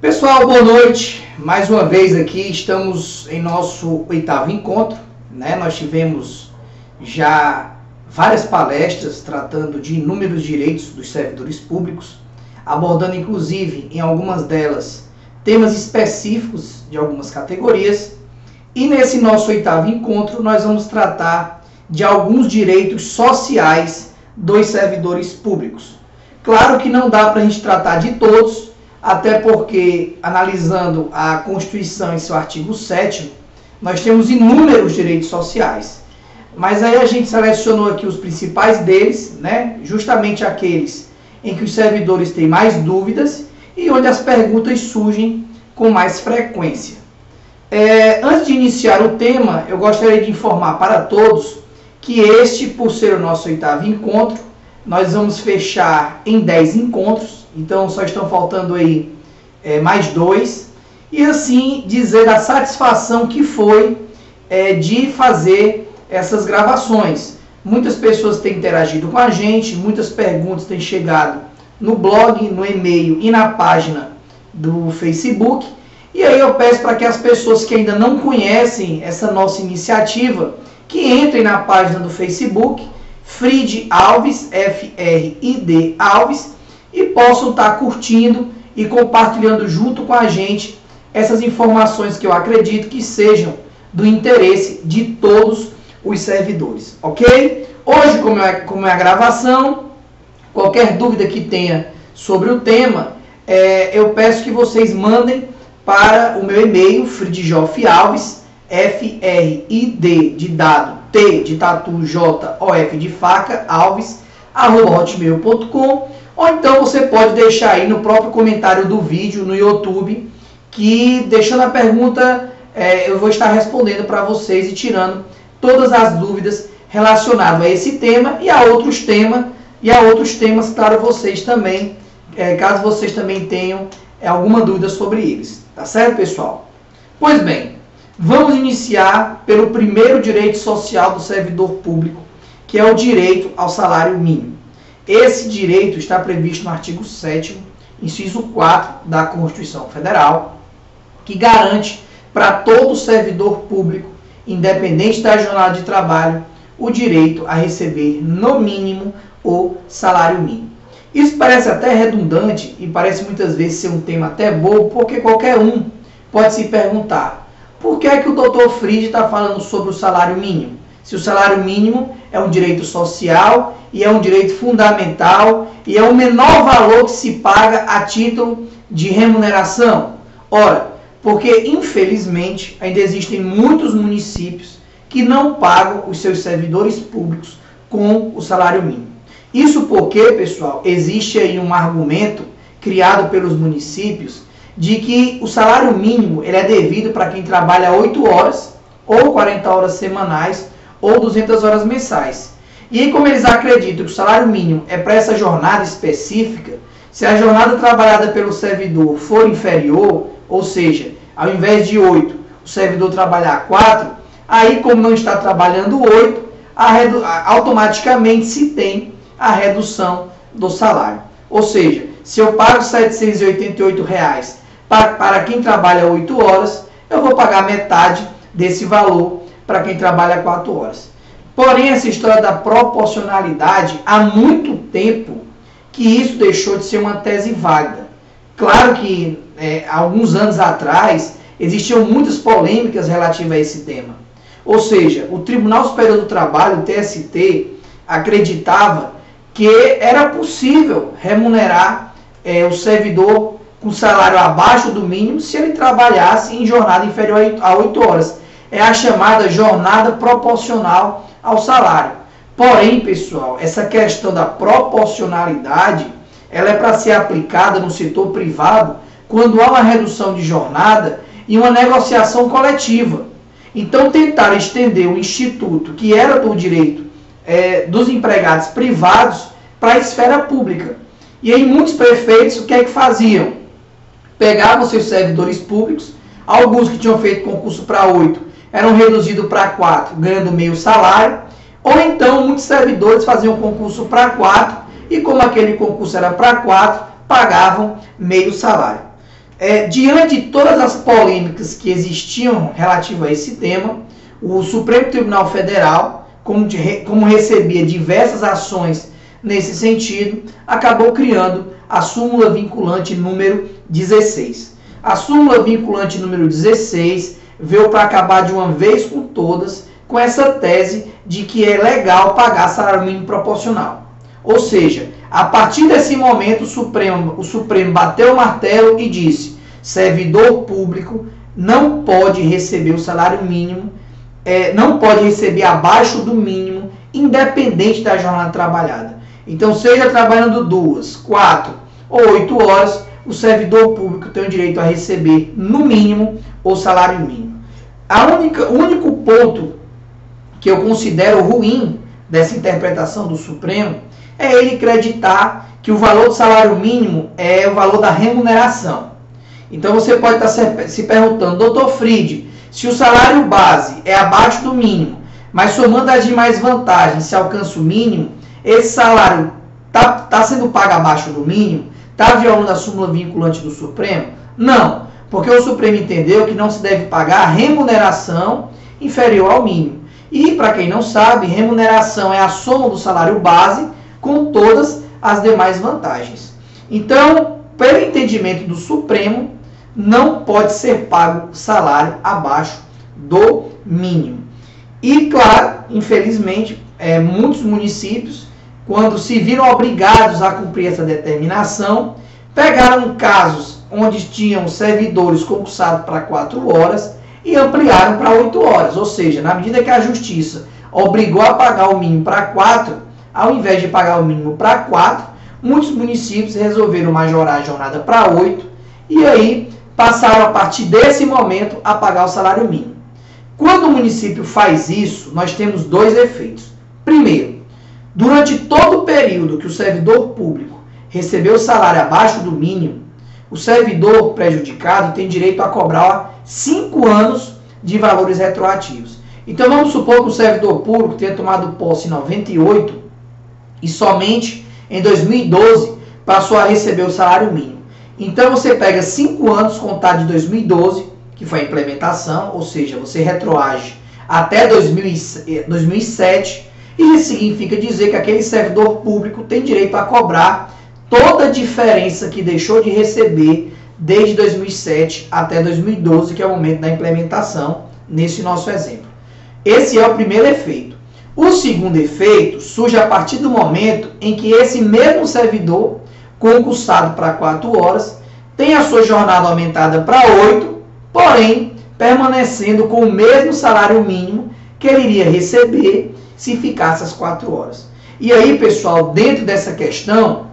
Pessoal, boa noite. Mais uma vez aqui estamos em nosso 8º encontro, né? Nós tivemos já várias palestras tratando de inúmeros direitos dos servidores públicos, abordando inclusive em algumas delas temas específicos de algumas categorias. E nesse nosso 8º encontro nós vamos tratar de alguns direitos sociais dos servidores públicos. Claro que não dá para a gente tratar de todos, até porque, analisando a Constituição em seu artigo 7º, nós temos inúmeros direitos sociais. Mas aí a gente selecionou aqui os principais deles, né? Justamente aqueles em que os servidores têm mais dúvidas e onde as perguntas surgem com mais frequência. Antes de iniciar o tema, eu gostaria de informar para todos que este, por ser o nosso 8º encontro, nós vamos fechar em 10 encontros, então só estão faltando aí mais 2, e assim dizer da satisfação que foi de fazer essas gravações. Muitas pessoas têm interagido com a gente, muitas perguntas têm chegado no blog, no e-mail e na página do Facebook, e aí eu peço para que as pessoas que ainda não conhecem essa nossa iniciativa, que entrem na página do Facebook, Frid Alves, F-R-I-D Alves, e possam estar curtindo e compartilhando junto com a gente essas informações que eu acredito que sejam do interesse de todos os servidores, ok? Hoje, como é a gravação, qualquer dúvida que tenha sobre o tema, eu peço que vocês mandem para o meu e-mail, fridjoffalves, F-R-I-D de dado, T de tatu, J, O-F de faca, Alves, @hotmail.com, ou então você pode deixar aí no próprio comentário do vídeo no YouTube, que deixando a pergunta, eu vou estar respondendo para vocês e tirando todas as dúvidas relacionadas a esse tema e a outros temas, claro, vocês também, caso vocês também tenham alguma dúvida sobre eles. Tá certo, pessoal? Pois bem, vamos iniciar pelo primeiro direito social do servidor público, que é o direito ao salário mínimo. Esse direito está previsto no artigo 7º, inciso 4 da Constituição Federal, que garante para todo servidor público, independente da jornada de trabalho, o direito a receber, no mínimo, o salário mínimo. Isso parece até redundante e parece muitas vezes ser um tema até bobo, porque qualquer um pode se perguntar: por que é que o Dr. Frid está falando sobre o salário mínimo? Se o salário mínimo é um direito social e é um direito fundamental e é o menor valor que se paga a título de remuneração. Ora, porque infelizmente ainda existem muitos municípios que não pagam os seus servidores públicos com o salário mínimo. Isso porque, pessoal, existe aí um argumento criado pelos municípios de que o salário mínimo ele é devido para quem trabalha 8 horas, ou 40 horas semanais, ou 200 horas mensais. E aí, como eles acreditam que o salário mínimo é para essa jornada específica, se a jornada trabalhada pelo servidor for inferior, ou seja, ao invés de 8, o servidor trabalhar 4, aí como não está trabalhando 8, automaticamente se tem a redução do salário. Ou seja, se eu pago R$ 788 para quem trabalha 8 horas, eu vou pagar metade desse valor para quem trabalha 4 horas. Porém, essa história da proporcionalidade, há muito tempo que isso deixou de ser uma tese válida. Claro que, alguns anos atrás, existiam muitas polêmicas relativas a esse tema. Ou seja, o Tribunal Superior do Trabalho, o TST, acreditava que era possível remunerar o servidor com salário abaixo do mínimo se ele trabalhasse em jornada inferior a 8 horas. É a chamada jornada proporcional ao salário. Porém, pessoal, essa questão da proporcionalidade, ela é para ser aplicada no setor privado quando há uma redução de jornada e uma negociação coletiva. Então, tentaram estender o instituto, que era do direito dos empregados privados, para a esfera pública. E aí muitos prefeitos, o que é que faziam? Pegavam seus servidores públicos, alguns que tinham feito concurso para 8, eram reduzidos para 4, ganhando meio salário, ou então muitos servidores faziam concurso para 4, e como aquele concurso era para 4, pagavam meio salário. Diante de todas as polêmicas que existiam relativas a esse tema, o Supremo Tribunal Federal, como recebia diversas ações nesse sentido, acabou criando a súmula vinculante número 16. A súmula vinculante número 16 veio para acabar de uma vez com todas com essa tese de que é legal pagar salário mínimo proporcional. Ou seja, a partir desse momento o Supremo bateu o martelo e disse: servidor público não pode receber o salário mínimo, não pode receber abaixo do mínimo, independente da jornada trabalhada. Então, seja trabalhando 2, 4 ou 8 horas, o servidor público tem o direito a receber, no mínimo, o salário mínimo. O único ponto que eu considero ruim dessa interpretação do Supremo é ele acreditar que o valor do salário mínimo é o valor da remuneração. Então você pode estar se perguntando: doutor Fried, se o salário base é abaixo do mínimo, mas somando as demais vantagens se alcança o mínimo, esse salário está sendo pago abaixo do mínimo? Está violando a súmula vinculante do Supremo? Não, porque o Supremo entendeu que não se deve pagar remuneração inferior ao mínimo. E, para quem não sabe, remuneração é a soma do salário base com todas as demais vantagens. Então, pelo entendimento do Supremo, não pode ser pago salário abaixo do mínimo. E, claro, infelizmente, muitos municípios, quando se viram obrigados a cumprir essa determinação, pegaram casos onde tinham servidores concursados para 4 horas e ampliaram para 8 horas. Ou seja, na medida que a Justiça obrigou a pagar o mínimo para 4, ao invés de pagar o mínimo para 4, muitos municípios resolveram majorar a jornada para 8 e aí passaram a partir desse momento a pagar o salário mínimo. Quando o município faz isso, nós temos 2 efeitos. Primeiro, durante todo o período que o servidor público recebeu o salário abaixo do mínimo, o servidor prejudicado tem direito a cobrar 5 anos de valores retroativos. Então vamos supor que o servidor público tenha tomado posse em 98 e somente em 2012 passou a receber o salário mínimo. Então você pega 5 anos contado de 2012, que foi a implementação, ou seja, você retroage até 2007, e isso significa dizer que aquele servidor público tem direito a cobrar toda a diferença que deixou de receber desde 2007 até 2012, que é o momento da implementação, nesse nosso exemplo. Esse é o primeiro efeito. O segundo efeito surge a partir do momento em que esse mesmo servidor, concursado para 4 horas, tem a sua jornada aumentada para 8, porém permanecendo com o mesmo salário mínimo que ele iria receber se ficasse as 4 horas. E aí, pessoal, dentro dessa questão,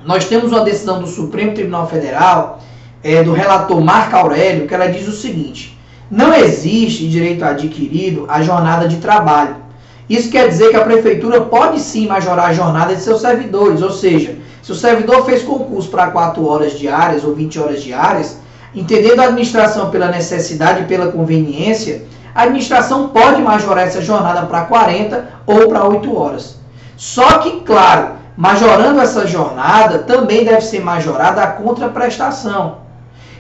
nós temos uma decisão do Supremo Tribunal Federal, do relator Marco Aurélio, que ela diz o seguinte: não existe direito adquirido à jornada de trabalho. Isso quer dizer que a prefeitura pode sim majorar a jornada de seus servidores, ou seja, se o servidor fez concurso para 4 horas diárias ou 20 horas diárias, entendendo a administração pela necessidade e pela conveniência, a administração pode majorar essa jornada para 40 ou para 8 horas. Só que, claro, majorando essa jornada, também deve ser majorada a contraprestação.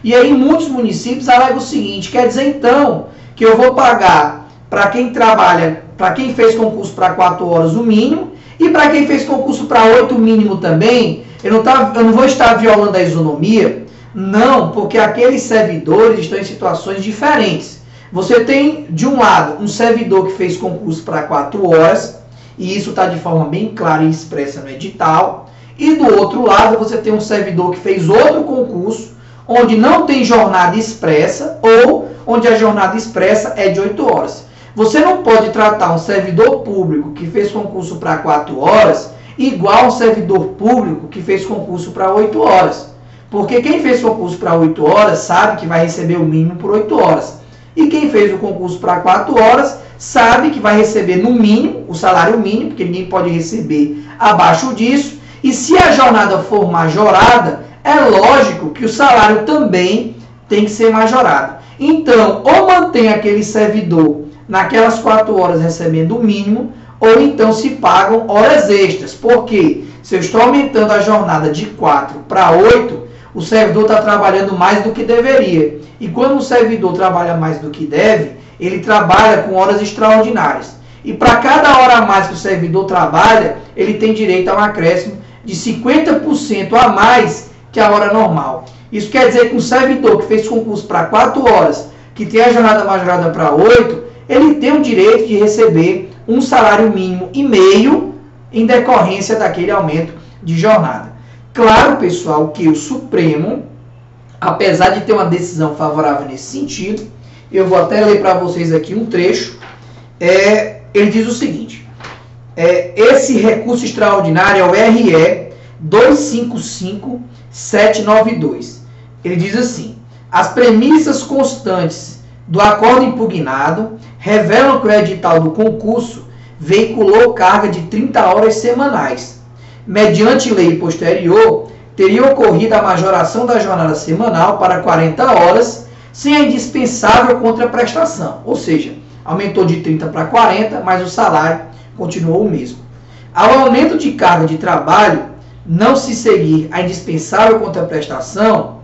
E aí muitos municípios alegam o seguinte: quer dizer então que eu vou pagar para quem trabalha, para quem fez concurso para 4 horas o mínimo, e para quem fez concurso para 8 o mínimo também, eu não vou estar violando a isonomia? Não, porque aqueles servidores estão em situações diferentes. Você tem, de um lado, um servidor que fez concurso para 4 horas, e isso está de forma bem clara e expressa no edital, e do outro lado você tem um servidor que fez outro concurso, onde não tem jornada expressa, ou onde a jornada expressa é de 8 horas. Você não pode tratar um servidor público que fez concurso para 4 horas igual um servidor público que fez concurso para 8 horas. Porque quem fez concurso para 8 horas sabe que vai receber o mínimo por 8 horas. E quem fez o concurso para 4 horas sabe que vai receber no mínimo, o salário mínimo, porque ninguém pode receber abaixo disso. E se a jornada for majorada, é lógico que o salário também tem que ser majorado. Então, ou mantém aquele servidor naquelas 4 horas recebendo o mínimo, ou então se pagam horas extras. Porque se eu estou aumentando a jornada de 4 para 8, o servidor está trabalhando mais do que deveria. E quando o servidor trabalha mais do que deve, ele trabalha com horas extraordinárias. E para cada hora a mais que o servidor trabalha, ele tem direito a um acréscimo de 50% a mais que a hora normal. Isso quer dizer que um servidor que fez concurso para 4 horas, que tem a jornada majorada para 8, ele tem o direito de receber um salário mínimo e meio em decorrência daquele aumento de jornada. Claro, pessoal, que o Supremo, apesar de ter uma decisão favorável nesse sentido, eu vou até ler para vocês aqui um trecho, ele diz o seguinte, esse recurso extraordinário é o RE 255792. Ele diz assim, as premissas constantes do acordo impugnado revelam que o edital do concurso veiculou carga de 30 horas semanais. Mediante lei posterior, teria ocorrido a majoração da jornada semanal para 40 horas, sem a indispensável contraprestação, ou seja, aumentou de 30 para 40, mas o salário continuou o mesmo. Ao aumento de carga de trabalho, não se seguir a indispensável contraprestação,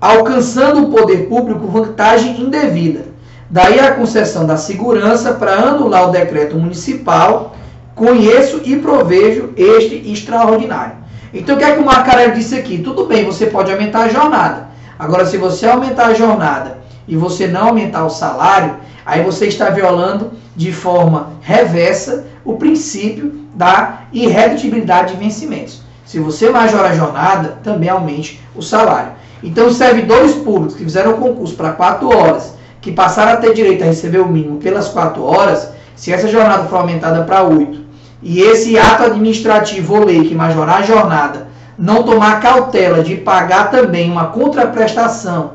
alcançando o poder público vantagem indevida. Daí a concessão da segurança para anular o decreto municipal, conheço e provejo este extraordinário. Então o que é que o Marcarelli disse aqui? Tudo bem, você pode aumentar a jornada. Agora, se você aumentar a jornada e você não aumentar o salário, aí você está violando de forma reversa o princípio da irredutibilidade de vencimentos. Se você majora a jornada, também aumente o salário. Então, os servidores públicos que fizeram concurso para 4 horas, que passaram a ter direito a receber o mínimo pelas 4 horas, se essa jornada for aumentada para 8, e esse ato administrativo ou lei que majorar a jornada não tomar cautela de pagar também uma contraprestação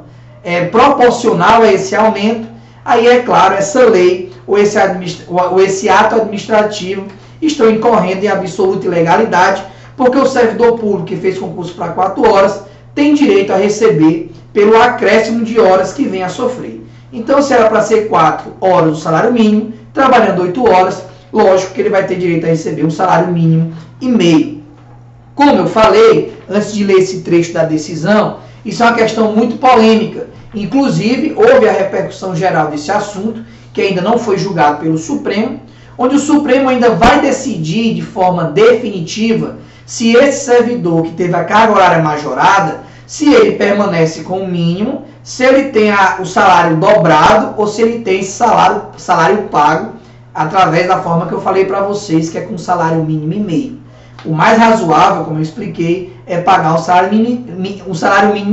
proporcional a esse aumento, aí é claro, essa lei ou esse ato administrativo estão incorrendo em absoluta ilegalidade, porque o servidor público que fez concurso para 4 horas tem direito a receber pelo acréscimo de horas que vem a sofrer. Então, se era para ser 4 horas o salário mínimo, trabalhando 8 horas, lógico que ele vai ter direito a receber um salário mínimo e meio. Como eu falei, antes de ler esse trecho da decisão, isso é uma questão muito polêmica. Inclusive, houve a repercussão geral desse assunto, que ainda não foi julgado pelo Supremo, onde o Supremo ainda vai decidir de forma definitiva se esse servidor que teve a carga horária majorada, se ele permanece com o mínimo, se ele tem o salário dobrado ou se ele tem esse salário pago através da forma que eu falei para vocês, que é com salário mínimo e meio. O mais razoável, como eu expliquei, é pagar um salário mínimo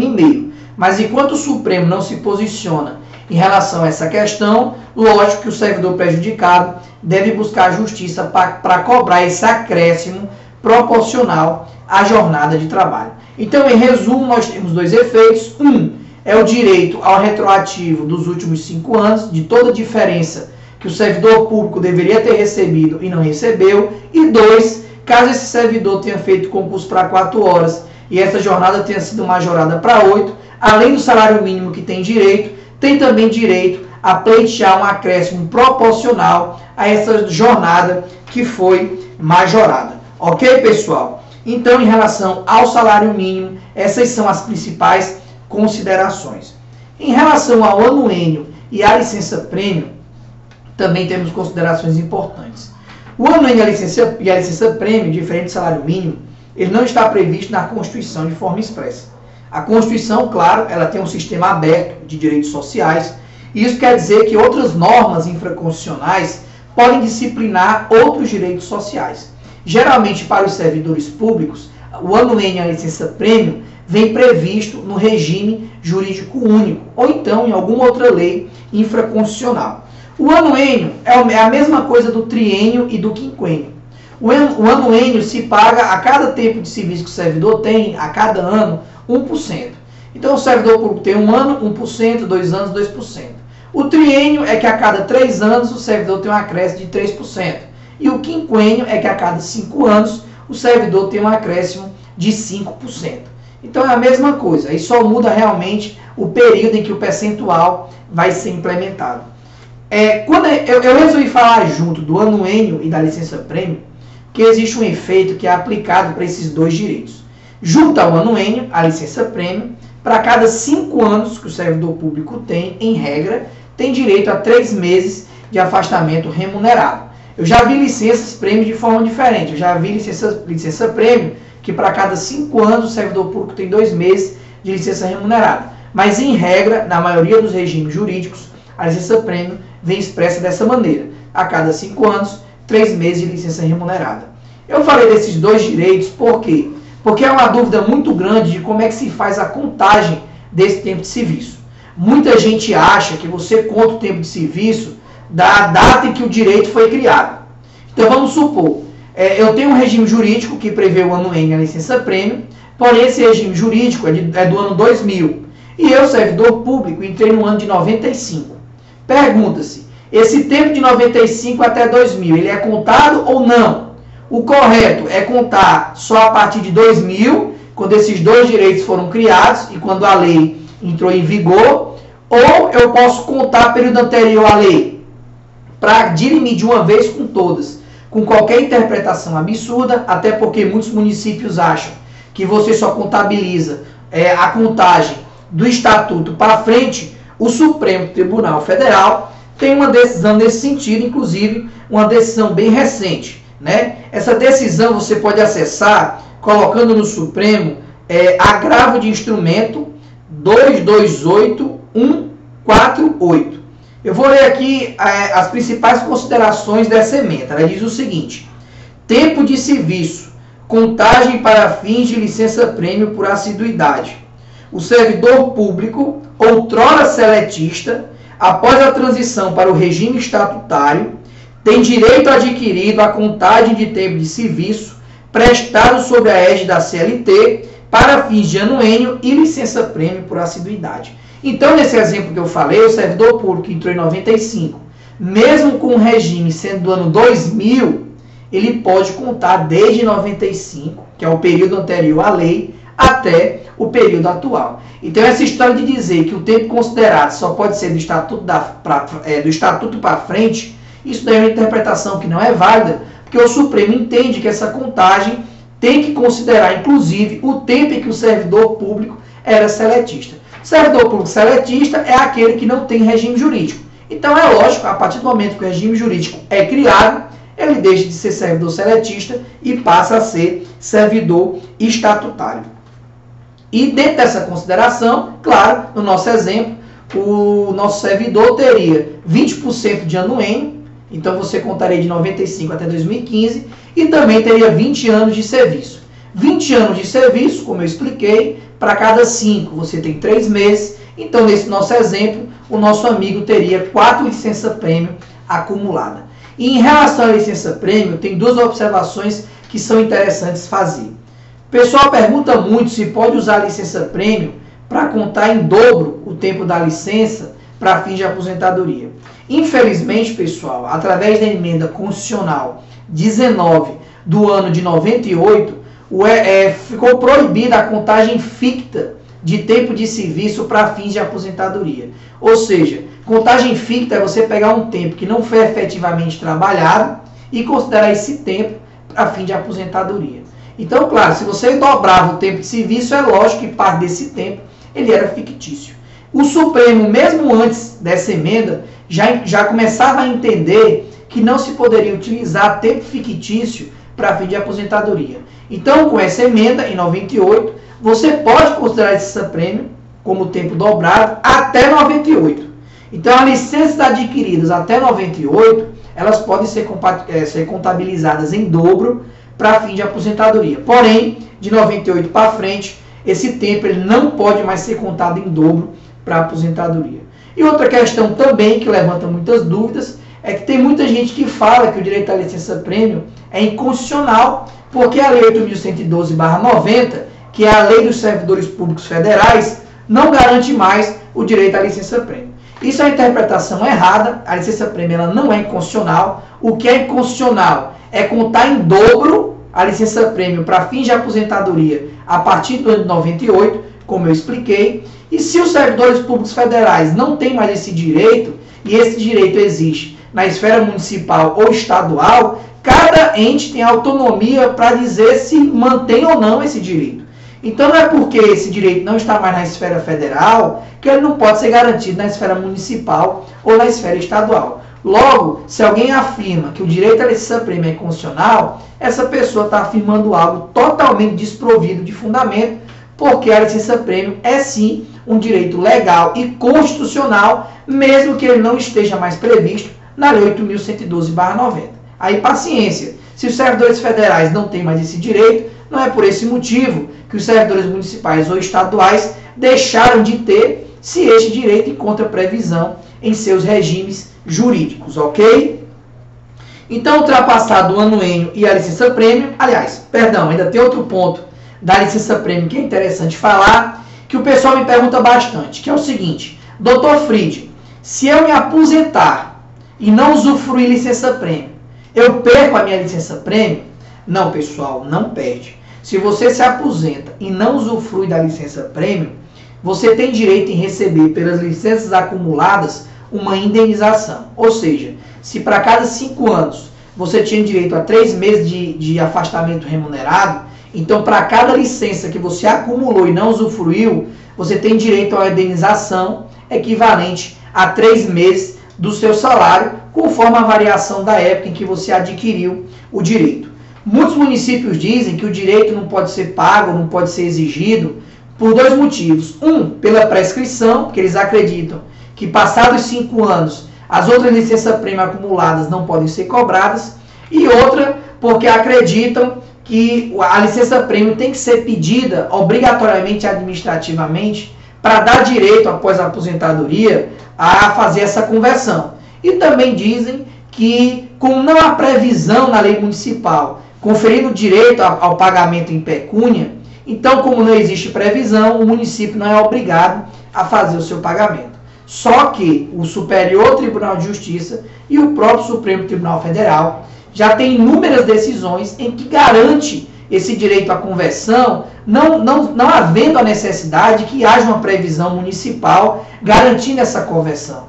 e meio. Mas enquanto o Supremo não se posiciona em relação a essa questão, lógico que o servidor prejudicado deve buscar a justiça para cobrar esse acréscimo proporcional à jornada de trabalho. Então, em resumo, nós temos 2 efeitos. É o direito ao retroativo dos últimos 5 anos, de toda a diferença que o servidor público deveria ter recebido e não recebeu. E 2, caso esse servidor tenha feito concurso para 4 horas e essa jornada tenha sido majorada para 8, além do salário mínimo que tem direito, tem também direito a pleitear um acréscimo proporcional a essa jornada que foi majorada. Ok, pessoal? Então, em relação ao salário mínimo, essas são as principais considerações. Em relação ao anuênio e à licença-prêmio, também temos considerações importantes. O anuênio e a licença-prêmio, diferente do salário mínimo, ele não está previsto na Constituição de forma expressa. A Constituição, claro, ela tem um sistema aberto de direitos sociais, e isso quer dizer que outras normas infraconstitucionais podem disciplinar outros direitos sociais. Geralmente, para os servidores públicos, o anuênio e a licença-prêmio vem previsto no regime jurídico único, ou então em alguma outra lei infraconstitucional. O anuênio é a mesma coisa do triênio e do quinquênio. O anuênio se paga a cada tempo de serviço que o servidor tem, a cada ano, 1%. Então, o servidor público tem 1 ano, 1%, 2 anos, 2%. O triênio é que a cada 3 anos o servidor tem um acréscimo de 3%. E o quinquênio é que a cada 5 anos o servidor tem um acréscimo de 5%. Então, é a mesma coisa. Aí só muda realmente o período em que o percentual vai ser implementado. Quando eu resolvi falar junto do anuênio e da licença-prêmio, que existe um efeito que é aplicado para esses 2 direitos. Junto ao anuênio, a licença-prêmio, para cada 5 anos que o servidor público tem, em regra, tem direito a 3 meses de afastamento remunerado. Eu já vi licenças prêmio de forma diferente. Eu já vi licença prêmio que para cada 5 anos o servidor público tem 2 meses de licença remunerada. Mas, em regra, na maioria dos regimes jurídicos, a licença prêmio vem expressa dessa maneira. A cada 5 anos, 3 meses de licença remunerada. Eu falei desses 2 direitos por quê? Porque é uma dúvida muito grande de como é que se faz a contagem desse tempo de serviço. Muita gente acha que você conta o tempo de serviço da data em que o direito foi criado. Então vamos supor, eu tenho um regime jurídico que prevê o ano N a licença prêmio, porém esse regime jurídico é do ano 2000. E eu, servidor público, entrei no ano de 95. Pergunta-se, esse tempo de 95 até 2000, ele é contado ou não? O correto é contar só a partir de 2000, quando esses 2 direitos foram criados e quando a lei entrou em vigor, ou eu posso contar período anterior à lei, para dirimir de uma vez com todas, com qualquer interpretação absurda, até porque muitos municípios acham que você só contabiliza a contagem do Estatuto para frente. O Supremo Tribunal Federal tem uma decisão nesse sentido, inclusive uma decisão bem recente, né? Essa decisão você pode acessar colocando no Supremo agravo de instrumento 228148. Eu vou ler aqui as principais considerações dessa emenda. Ela diz o seguinte: tempo de serviço, contagem para fins de licença-prêmio por assiduidade. O servidor público, outrora seletista, após a transição para o regime estatutário, tem direito adquirido à contagem de tempo de serviço prestado sob a égide da CLT para fins de anuênio e licença-prêmio por assiduidade. Então, nesse exemplo que eu falei, o servidor público que entrou em 95, mesmo com o regime sendo do ano 2000, ele pode contar desde 95, que é o período anterior à lei, até o período atual. Então, essa história de dizer que o tempo considerado só pode ser do Estatuto para frente, isso daí é uma interpretação que não é válida, porque o Supremo entende que essa contagem tem que considerar, inclusive, o tempo em que o servidor público era seletista. Servidor público seletista é aquele que não tem regime jurídico. Então, é lógico, a partir do momento que o regime jurídico é criado, ele deixa de ser servidor seletista e passa a ser servidor estatutário. E dentro dessa consideração, claro, no nosso exemplo, o nosso servidor teria 20% de anuênio, então você contaria de 95 até 2015, e também teria 20 anos de serviço. 20 anos de serviço, como eu expliquei, para cada 5 você tem 3 meses, então nesse nosso exemplo, o nosso amigo teria 4 licença-prêmio acumulada. E em relação à licença-prêmio, tem 2 observações que são interessantes fazer. O pessoal pergunta muito se pode usar a licença-prêmio para contar em dobro o tempo da licença para fins de aposentadoria. Infelizmente, pessoal, através da emenda constitucional 19 do ano de 98, ficou proibida a contagem ficta de tempo de serviço para fins de aposentadoria. Ou seja, contagem ficta é você pegar um tempo que não foi efetivamente trabalhado e considerar esse tempo para fim de aposentadoria. Então, claro, se você dobrava o tempo de serviço, é lógico que parte desse tempo ele era fictício. O Supremo, mesmo antes dessa emenda, já começava a entender que não se poderia utilizar tempo fictício para fim de aposentadoria. Então, com essa emenda, em 98, você pode considerar esse prêmio como tempo dobrado até 98. Então, as licenças adquiridas até 98, elas podem ser contabilizadas em dobro para fim de aposentadoria. Porém, de 98 para frente, esse tempo ele não pode mais ser contado em dobro para aposentadoria. E outra questão também que levanta muitas dúvidas é que tem muita gente que fala que o direito à licença-prêmio é inconstitucional, porque a Lei 8.112/90, que é a Lei dos Servidores Públicos Federais, não garante mais o direito à licença-prêmio. Isso é uma interpretação errada, a licença-prêmio ela não é inconstitucional. O que é inconstitucional é contar em dobro a licença-prêmio para fins de aposentadoria a partir do ano de 98, como eu expliquei. E se os servidores públicos federais não têm mais esse direito, e esse direito existe na esfera municipal ou estadual, cada ente tem autonomia para dizer se mantém ou não esse direito. Então não é porque esse direito não está mais na esfera federal que ele não pode ser garantido na esfera municipal ou na esfera estadual. Logo, se alguém afirma que o direito à licença-prêmio é inconstitucional, essa pessoa está afirmando algo totalmente desprovido de fundamento, porque a licença-prêmio é sim um direito legal e constitucional, mesmo que ele não esteja mais previsto na Lei 8.112/90. Aí, paciência. Se os servidores federais não têm mais esse direito, não é por esse motivo que os servidores municipais ou estaduais deixaram de ter, se este direito encontra previsão em seus regimes jurídicos, ok? Então, ultrapassado o anuênio e a licença-prêmio, ainda tem outro ponto da licença-prêmio que é interessante falar, que o pessoal me pergunta bastante, que é o seguinte: Dr. Fried, se eu me aposentar e não usufruir licença-prêmio, eu perco a minha licença-prêmio? Não, pessoal, não perde. Se você se aposenta e não usufrui da licença-prêmio, você tem direito em receber pelas licenças acumuladas uma indenização. Ou seja, se para cada 5 anos você tinha direito a 3 meses de afastamento remunerado, então para cada licença que você acumulou e não usufruiu, você tem direito a uma indenização equivalente a 3 meses do seu salário, conforme a variação da época em que você adquiriu o direito. Muitos municípios dizem que o direito não pode ser pago, não pode ser exigido, por 2 motivos. Um, pela prescrição, porque eles acreditam que passados 5 anos as outras licenças-prêmio acumuladas não podem ser cobradas, e outra, porque acreditam que a licença-prêmio tem que ser pedida obrigatoriamente administrativamente para dar direito, após a aposentadoria, a fazer essa conversão. E também dizem que, como não há previsão na lei municipal conferindo direito ao pagamento em pecúnia, então, como não existe previsão, o município não é obrigado a fazer o seu pagamento. Só que o Superior Tribunal de Justiça e o próprio Supremo Tribunal Federal já tem inúmeras decisões em que garante esse direito à conversão, não havendo a necessidade que haja uma previsão municipal garantindo essa conversão.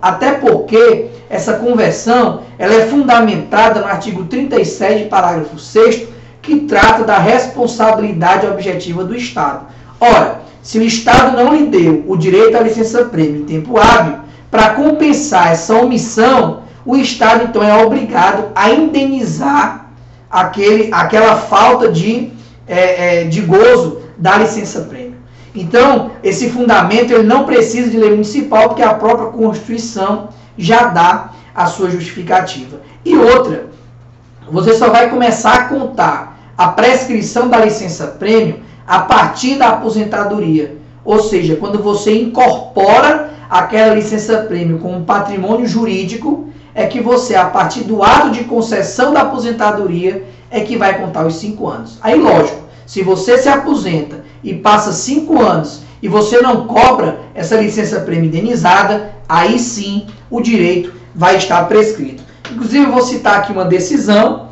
Até porque essa conversão ela é fundamentada no artigo 37, parágrafo 6º, que trata da responsabilidade objetiva do Estado. Ora, se o Estado não lhe deu o direito à licença-prêmio em tempo hábil, para compensar essa omissão, o Estado então é obrigado a indenizar aquela falta de gozo da licença-prêmio. Então, esse fundamento ele não precisa de lei municipal, porque a própria Constituição já dá a sua justificativa. E outra, você só vai começar a contar a prescrição da licença-prêmio a partir da aposentadoria. Ou seja, quando você incorpora aquela licença-prêmio como patrimônio jurídico, é que você, a partir do ato de concessão da aposentadoria, é que vai contar os 5 anos. Aí, lógico, se você se aposenta e passa 5 anos e você não cobra essa licença-prêmio indenizada, aí sim o direito vai estar prescrito. Inclusive, eu vou citar aqui uma decisão,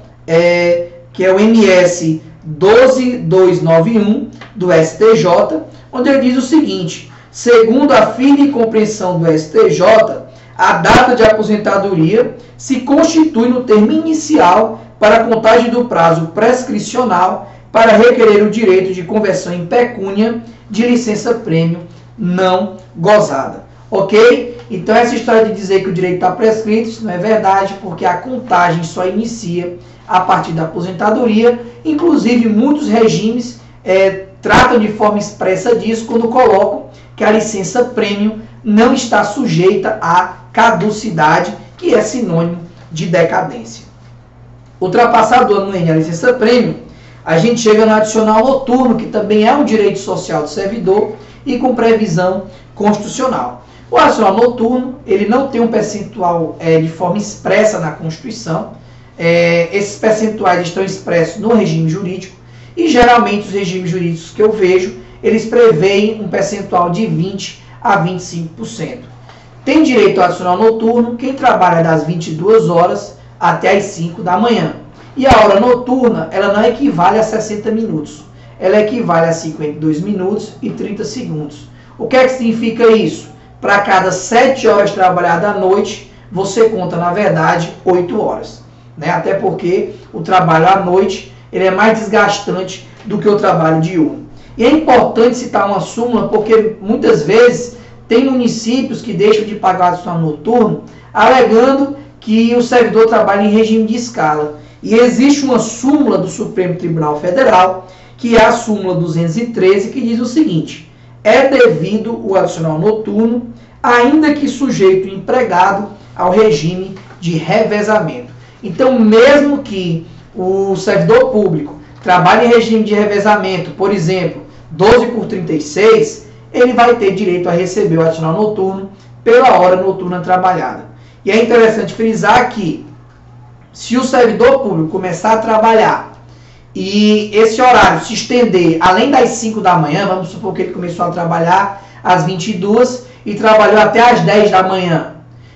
que é o MS 12291 do STJ, onde ele diz o seguinte: segundo a firme compreensão do STJ, a data de aposentadoria se constitui no termo inicial para a contagem do prazo prescricional para requerer o direito de conversão em pecúnia de licença-prêmio não gozada. Ok? Então, essa história de dizer que o direito está prescrito, isso não é verdade, porque a contagem só inicia a partir da aposentadoria. Inclusive, muitos regimes tratam de forma expressa disso quando colocam que a licença-prêmio não está sujeita à caducidade, que é sinônimo de decadência. Ultrapassado o anuênio e a licença-prêmio, a gente chega no adicional noturno, que também é um direito social do servidor e com previsão constitucional. O adicional noturno, ele não tem um percentual de forma expressa na Constituição. Esses percentuais estão expressos no regime jurídico e geralmente os regimes jurídicos que eu vejo, eles preveem um percentual de 20% a 25%. Tem direito ao adicional noturno quem trabalha das 22 horas até as 5 da manhã. E a hora noturna, ela não equivale a 60 minutos. Ela equivale a 52 minutos e 30 segundos. O que é que significa isso? Para cada 7 horas trabalhadas à noite, você conta, na verdade, 8 horas. Até porque o trabalho à noite ele é mais desgastante do que o trabalho diurno. E é importante citar uma súmula porque muitas vezes tem municípios que deixam de pagar o adicional noturno alegando que o servidor trabalha em regime de escala. E existe uma súmula do Supremo Tribunal Federal, que é a súmula 213, que diz o seguinte: é devido o adicional noturno, ainda que sujeito o empregado ao regime de revezamento. Então, mesmo que o servidor público trabalhe em regime de revezamento, por exemplo, 12 por 36, ele vai ter direito a receber o adicional noturno pela hora noturna trabalhada. E é interessante frisar que, se o servidor público começar a trabalhar e esse horário se estender além das 5 da manhã, vamos supor que ele começou a trabalhar às 22 e trabalhou até às 10 da manhã,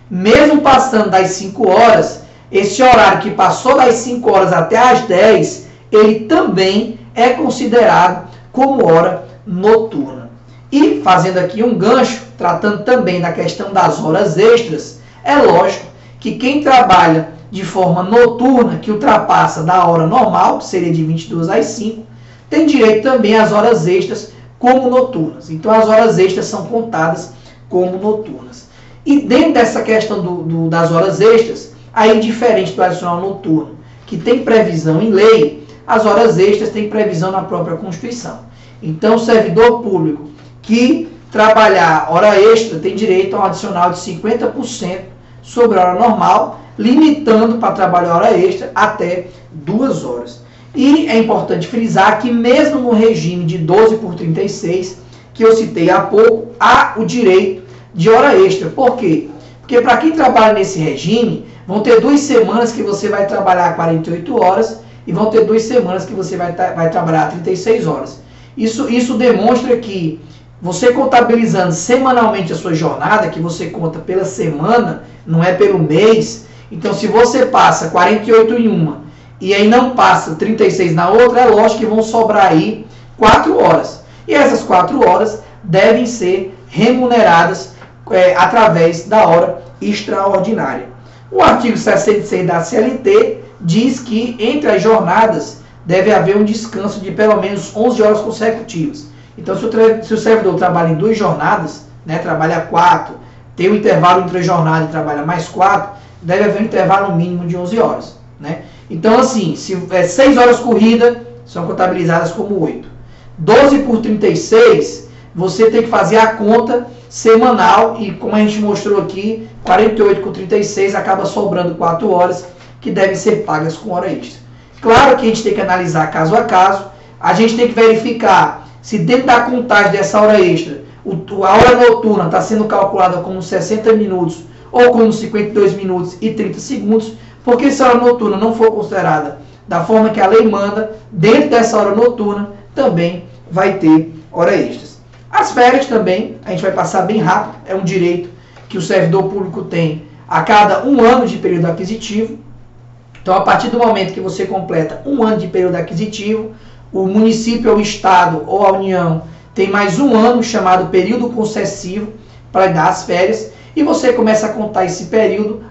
mesmo passando das 5 horas, esse horário que passou das 5 horas até às 10, ele também é considerado como hora noturna. E fazendo aqui um gancho, tratando também da questão das horas extras, é lógico que quem trabalha de forma noturna, que ultrapassa da hora normal, que seria de 22 às 5, tem direito também às horas extras como noturnas. Então as horas extras são contadas como noturnas. E dentro dessa questão das horas extras, aí diferente do adicional noturno, que tem previsão em lei, as horas extras têm previsão na própria Constituição. Então o servidor público que trabalhar hora extra tem direito a um adicional de 50% sobre a hora normal, limitando para trabalhar hora extra até 2 horas. E é importante frisar que mesmo no regime de 12 por 36, que eu citei há pouco, há o direito de hora extra. Por quê? Porque para quem trabalha nesse regime, vão ter 2 semanas que você vai trabalhar 48 horas e vão ter 2 semanas que você vai trabalhar 36 horas. Isso demonstra que você contabilizando semanalmente a sua jornada, que você conta pela semana, não é pelo mês. Então, se você passa 48 em uma e aí não passa 36 na outra, é lógico que vão sobrar aí 4 horas. E essas 4 horas devem ser remuneradas através da hora extraordinária. O artigo 66 da CLT diz que entre as jornadas deve haver um descanso de pelo menos 11 horas consecutivas. Então, se o servidor trabalha em 2 jornadas, né, trabalha 4, tem um intervalo entre a jornada e trabalha mais 4, deve haver um intervalo mínimo de 11 horas. Né? Então, assim, se 6 horas corrida, são contabilizadas como 8. 12 por 36, você tem que fazer a conta semanal e, como a gente mostrou aqui, 48 com 36 acaba sobrando 4 horas que devem ser pagas com hora extra. Claro que a gente tem que analisar caso a caso, a gente tem que verificar se dentro da contagem dessa hora extra, a hora noturna está sendo calculada como 60 minutos ou como 52 minutos e 30 segundos, porque se a hora noturna não for considerada da forma que a lei manda, dentro dessa hora noturna também vai ter hora extras. As férias também, a gente vai passar bem rápido, é um direito que o servidor público tem a cada 1 ano de período aquisitivo. Então, a partir do momento que você completa 1 ano de período aquisitivo, o município, ou o estado, ou a União tem mais 1 ano chamado período concessivo para dar as férias, e você começa a contar esse período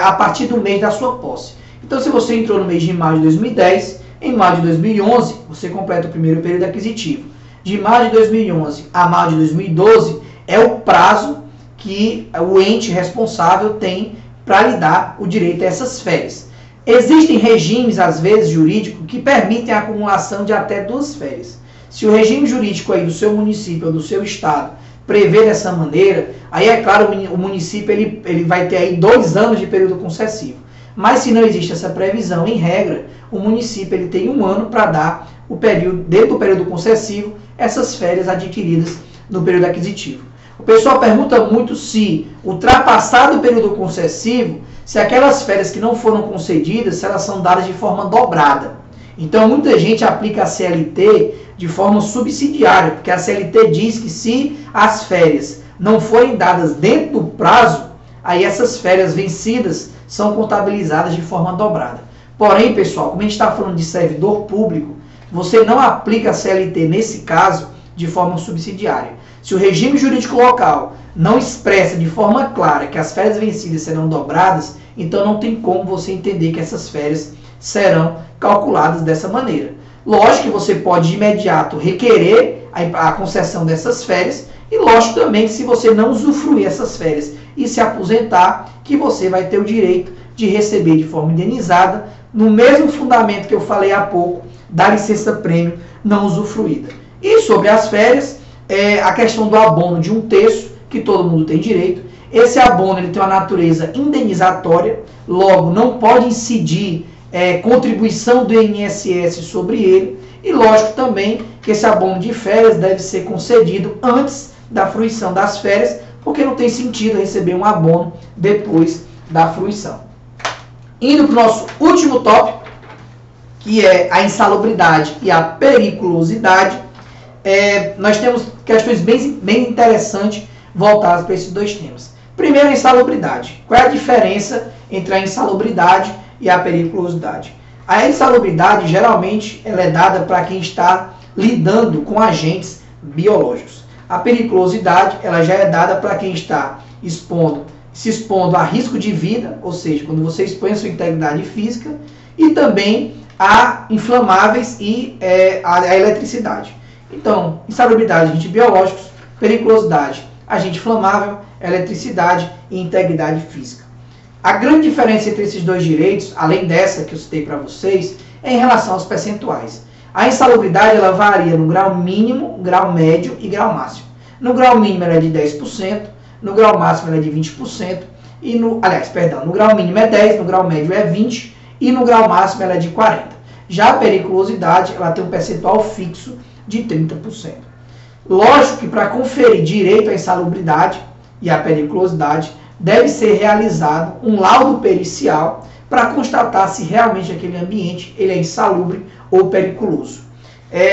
a partir do mês da sua posse. Então, se você entrou no mês de maio de 2010, em maio de 2011, você completa o primeiro período aquisitivo. De maio de 2011 a maio de 2012 é o prazo que o ente responsável tem para lhe dar o direito a essas férias. Existem regimes, às vezes, jurídicos, que permitem a acumulação de até 2 férias. Se o regime jurídico aí do seu município ou do seu estado prevê dessa maneira, aí é claro, o município ele vai ter aí 2 anos de período concessivo. Mas se não existe essa previsão, em regra, o município ele tem 1 ano para dar o período, dentro do período concessivo, essas férias adquiridas no período aquisitivo. O pessoal pergunta muito se, ultrapassado o período concessivo, se aquelas férias que não foram concedidas, se elas são dadas de forma dobrada. Então, muita gente aplica a CLT de forma subsidiária, porque a CLT diz que se as férias não forem dadas dentro do prazo, aí essas férias vencidas são contabilizadas de forma dobrada. Porém, pessoal, como a gente está falando de servidor público, você não aplica a CLT nesse caso de forma subsidiária. Se o regime jurídico local não expressa de forma clara que as férias vencidas serão dobradas, então não tem como você entender que essas férias serão calculadas dessa maneira. Lógico que você pode de imediato requerer a concessão dessas férias, e lógico também que se você não usufruir essas férias e se aposentar, que você vai ter o direito de receber de forma indenizada, no mesmo fundamento que eu falei há pouco, da licença-prêmio não usufruída. E sobre as férias, a questão do abono de 1/3, que todo mundo tem direito. Esse abono ele tem uma natureza indenizatória, logo não pode incidir contribuição do INSS sobre ele, e lógico também que esse abono de férias deve ser concedido antes da fruição das férias, porque não tem sentido receber um abono depois da fruição. Indo para o nosso último tópico, que é a insalubridade e a periculosidade, nós temos questões bem interessantes voltadas para esses dois temas. Primeiro, a insalubridade. Qual é a diferença entre a insalubridade e a periculosidade? A insalubridade, geralmente, ela é dada para quem está lidando com agentes biológicos. A periculosidade, ela já é dada para quem está se expondo a risco de vida, ou seja, quando você expõe a sua integridade física, e também a inflamáveis e a eletricidade. Então, insalubridade, agentes biológicos; periculosidade, agente inflamável, eletricidade e integridade física. A grande diferença entre esses dois direitos, além dessa que eu citei para vocês, é em relação aos percentuais. A insalubridade ela varia no grau mínimo, grau médio e grau máximo. No grau mínimo ela é de 10%, no grau máximo ela é de 20%, no grau mínimo é 10%, no grau médio é 20% e no grau máximo ela é de 40%. Já a periculosidade ela tem um percentual fixo de 30%. Lógico que para conferir direito à insalubridade e à periculosidade, deve ser realizado um laudo pericial para constatar se realmente aquele ambiente ele é insalubre ou periculoso.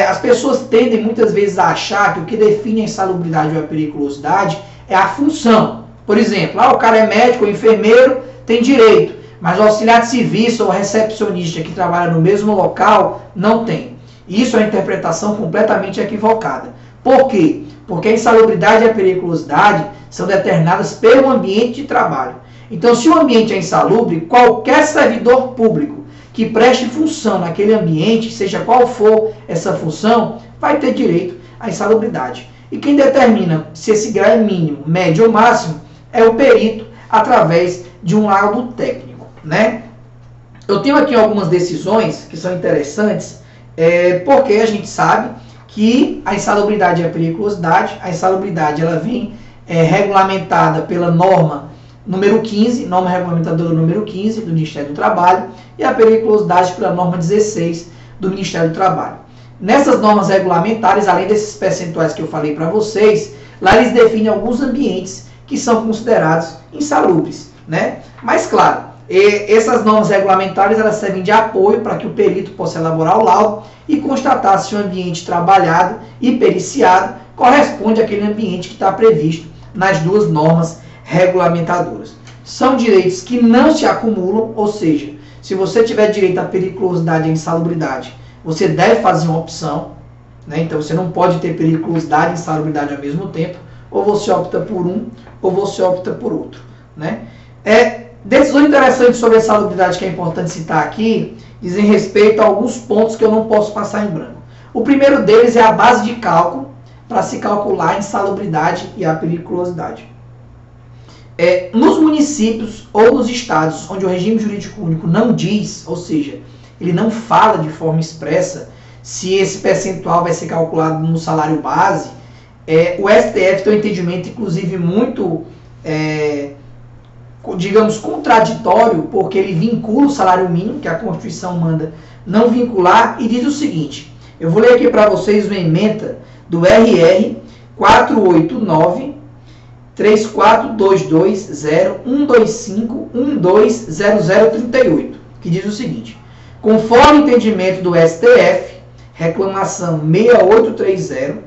As pessoas tendem muitas vezes a achar que o que define a insalubridade ou a periculosidade é a função. Por exemplo, o cara é médico ou enfermeiro, tem direito, mas o auxiliar de serviço ou recepcionista que trabalha no mesmo local não tem. Isso é uma interpretação completamente equivocada. Por quê? Porque a insalubridade e a periculosidade são determinadas pelo ambiente de trabalho. Então, se o ambiente é insalubre, qualquer servidor público que preste função naquele ambiente, seja qual for essa função, vai ter direito à insalubridade. E quem determina se esse grau é mínimo, médio ou máximo é o perito através de um laudo técnico, né? Eu tenho aqui algumas decisões que são interessantes, porque a gente sabe que a insalubridade e a periculosidade, a insalubridade ela vem regulamentada pela norma número 15, norma regulamentadora número 15 do Ministério do Trabalho, e a periculosidade pela norma 16 do Ministério do Trabalho. Nessas normas regulamentares, além desses percentuais que eu falei para vocês, lá eles definem alguns ambientes que são considerados insalubres, né? Mas claro, essas normas regulamentares elas servem de apoio para que o perito possa elaborar o laudo e constatar se o ambiente trabalhado e periciado corresponde àquele ambiente que está previsto nas duas normas regulamentadoras. São direitos que não se acumulam, ou seja, se você tiver direito à periculosidade e à insalubridade, você deve fazer uma opção, né? Então você não pode ter periculosidade e insalubridade ao mesmo tempo, ou você opta por um, ou você opta por outro, né? Decisões interessantes sobre a insalubridade que é importante citar aqui, dizem respeito a alguns pontos que eu não posso passar em branco. O primeiro deles é a base de cálculo para se calcular a insalubridade e a periculosidade. Nos municípios ou nos estados onde o regime jurídico único não diz, ou seja, ele não fala de forma expressa se esse percentual vai ser calculado no salário base, o STF tem um entendimento, inclusive, muito, digamos, contraditório, porque ele vincula o salário mínimo, que a Constituição manda não vincular, e diz o seguinte, eu vou ler aqui para vocês uma ementa do RR 489-34220125120038, que diz o seguinte, conforme o entendimento do STF, reclamação 6830,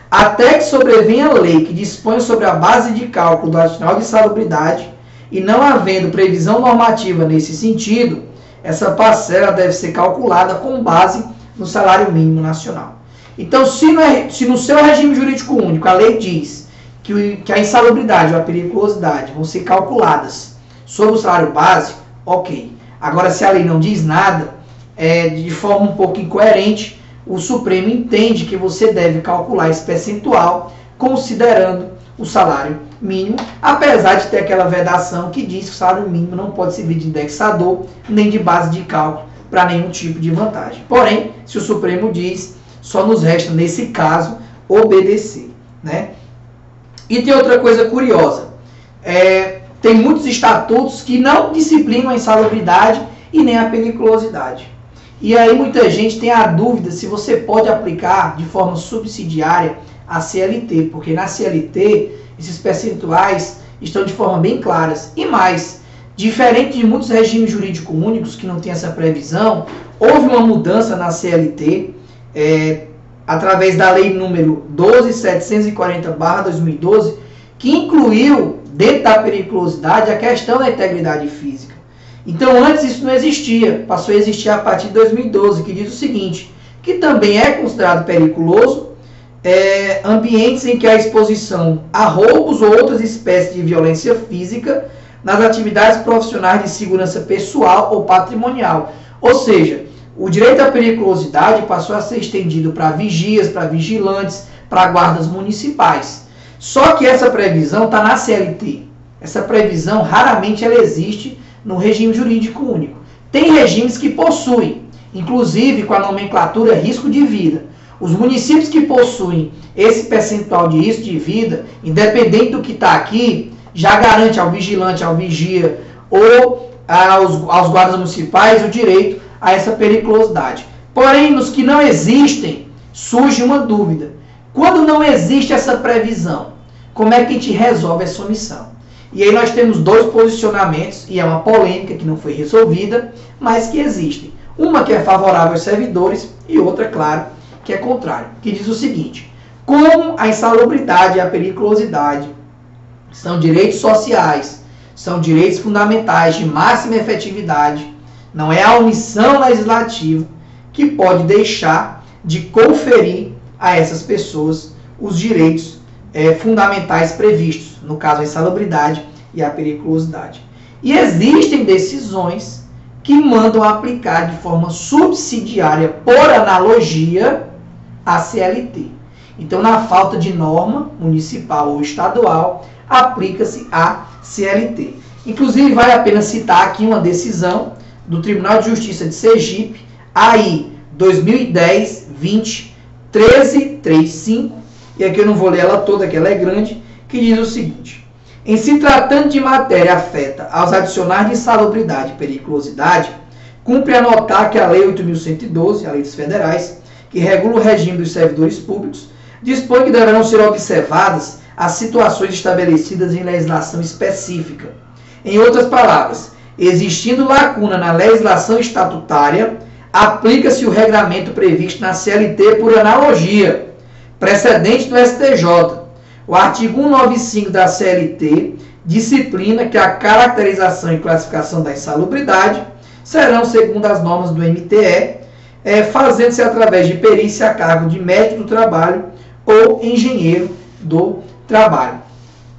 até que sobrevenha a lei que dispõe sobre a base de cálculo do adicional de insalubridade e não havendo previsão normativa nesse sentido, essa parcela deve ser calculada com base no salário mínimo nacional. Então, se no seu regime jurídico único a lei diz que a insalubridade ou a periculosidade vão ser calculadas sobre o salário base, ok. Agora, se a lei não diz nada, de forma um pouco incoerente, o Supremo entende que você deve calcular esse percentual considerando o salário mínimo, apesar de ter aquela vedação que diz que o salário mínimo não pode servir de indexador nem de base de cálculo para nenhum tipo de vantagem. Porém, se o Supremo diz, só nos resta, nesse caso, obedecer, né? E tem outra coisa curiosa. Tem muitos estatutos que não disciplinam a insalubridade e nem a periculosidade. E aí muita gente tem a dúvida se você pode aplicar de forma subsidiária a CLT, porque na CLT esses percentuais estão de forma bem claras. E mais, diferente de muitos regimes jurídicos únicos que não tem essa previsão, houve uma mudança na CLT, através da lei número 12.740/2012, que incluiu dentro da periculosidade a questão da integridade física. Então antes isso não existia, passou a existir a partir de 2012, que diz o seguinte, que também é considerado periculoso ambientes em que a exposição a roubos ou outras espécies de violência física nas atividades profissionais de segurança pessoal ou patrimonial. Ou seja, o direito à periculosidade passou a ser estendido para vigias, para vigilantes, para guardas municipais. Só que essa previsão está na CLT. Essa previsão raramente ela existe no regime jurídico único. Tem regimes que possuem, inclusive com a nomenclatura risco de vida. Os municípios que possuem esse percentual de risco de vida, independente do que está aqui, já garante ao vigilante, ao vigia ou aos guardas municipais o direito a essa periculosidade. Porém, nos que não existem, surge uma dúvida. Quando não existe essa previsão, como é que a gente resolve essa omissão? E aí nós temos dois posicionamentos, e é uma polêmica que não foi resolvida, mas que existem. Uma que é favorável aos servidores e outra, claro, que é contrário, que diz o seguinte: como a insalubridade e a periculosidade são direitos sociais, são direitos fundamentais de máxima efetividade, não é a omissão legislativa que pode deixar de conferir a essas pessoas os direitos fundamentais previstos, no caso a insalubridade e a periculosidade. E existem decisões que mandam aplicar de forma subsidiária, por analogia, a CLT. Então, na falta de norma municipal ou estadual, aplica-se a CLT. Inclusive, vale a pena citar aqui uma decisão do Tribunal de Justiça de Sergipe, AI 2010-20-1335, e aqui eu não vou ler ela toda, que ela é grande, que diz o seguinte: em se tratando de matéria afeta aos adicionais de insalubridade e periculosidade, cumpre anotar que a Lei 8.112, a Lei dos Federais, que regula o regime dos servidores públicos, dispõe que deverão ser observadas as situações estabelecidas em legislação específica. Em outras palavras, existindo lacuna na legislação estatutária, aplica-se o regramento previsto na CLT por analogia, precedente do STJ. O artigo 195 da CLT disciplina que a caracterização e classificação da insalubridade serão segundo as normas do MTE, fazendo-se através de perícia a cargo de médico do trabalho ou engenheiro do trabalho.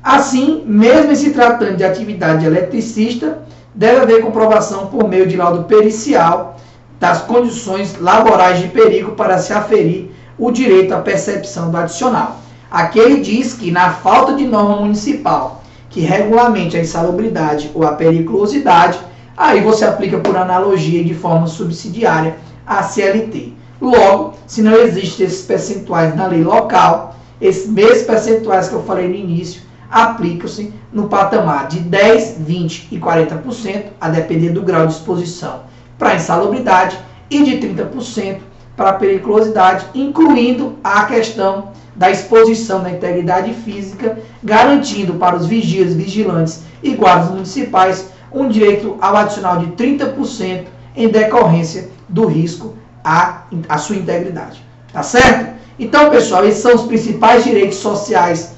Assim, mesmo em se tratando de atividade de eletricista, deve haver comprovação por meio de laudo pericial das condições laborais de perigo para se aferir o direito à percepção do adicional. Aqui ele diz que, na falta de norma municipal que regulamente a insalubridade ou a periculosidade, aí você aplica por analogia e de forma subsidiária a CLT. Logo, se não existem esses percentuais na lei local, esses mesmos percentuais que eu falei no início aplicam-se no patamar de 10%, 20% e 40%, a depender do grau de exposição para a insalubridade, e de 30% para a periculosidade, incluindo a questão da exposição da integridade física, garantindo para os vigias, vigilantes e guardas municipais um direito ao adicional de 30% em decorrência do risco à sua integridade. Tá certo? Então, pessoal, esses são os principais direitos sociais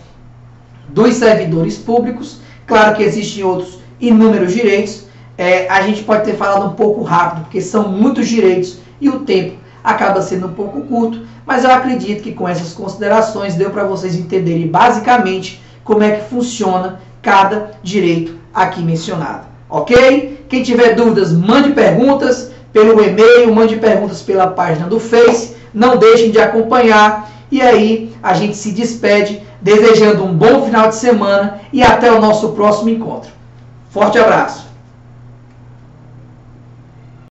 dos servidores públicos. Claro que existem outros inúmeros direitos. A gente pode ter falado um pouco rápido, porque são muitos direitos e o tempo acaba sendo um pouco curto, mas eu acredito que com essas considerações deu para vocês entenderem basicamente como é que funciona cada direito aqui mencionado. Ok? Quem tiver dúvidas, mande perguntas pelo e-mail, mande perguntas pela página do Face, não deixem de acompanhar. E aí a gente se despede, desejando um bom final de semana e até o nosso próximo encontro. Forte abraço!